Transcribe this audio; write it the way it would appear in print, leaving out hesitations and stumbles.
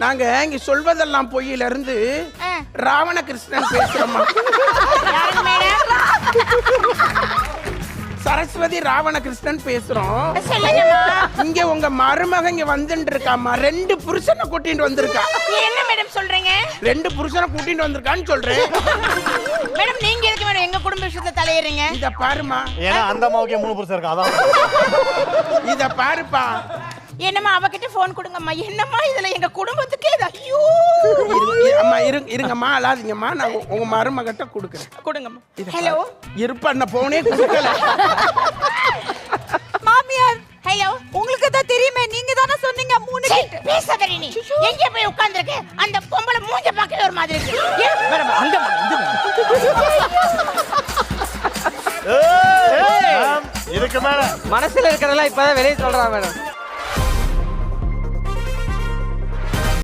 நாங்க இங்க சொல்வதெல்லாம் பொய்யில இருந்து ராவணகிருஷ்ணன் பேசுறோமா. சரஸ்வதி ராவணகிருஷ்ணன் பேசுறோம். இங்க உங்க மருமக இங்க வந்துட்டு இருக்காமா. 2 புருஷனை கூட்டிட்டு வந்திருக்கா. என்ன மேடம் சொல்றீங்க? 2 புருஷனை கூட்டிட்டு வந்திருக்கான்னு சொல்றேன். மேடம் நீங்க எதுக்கு மேடம் எங்க குடும்ப விஷயத்துல தலையறீங்க? இத பாருமா. ஏன்னா அந்த அம்மாவுக்கே 3 புருஷன் இருக்கா. அதான் இத பாருப்பா. என்னம்மா அவகிட்ட போன் கொடுங்கம்மா. என்னம்மா இதுல எங்க குடும்பத்துக்கே ஐயோ. அம்மா இருங்கம்மா, அழாதீங்கம்மா. நான் உங்க மருமகிட்ட கொடுக்குறேன். கொடுங்கம்மா. ஹலோ. இருப்பா, நான் போனே கொடுக்கல. மாமியார் ஹலோ. உங்களுக்கு தான் தெரியுமே, நீங்க தானே சொன்னீங்க 3 கிட்ட. பேசாதடி நீ. எங்க போய் உட்கார்ந்திருக்க? அந்த பொம்பளை மூஞ்ச பார்க்கவே ஒரு மாதிரி இருக்கு. மேடம் அங்க இதுக்கு மேல மனசுல இருக்கிறதெல்லாம் இப்பதான் வெளியே சொல்றான் மேடம்.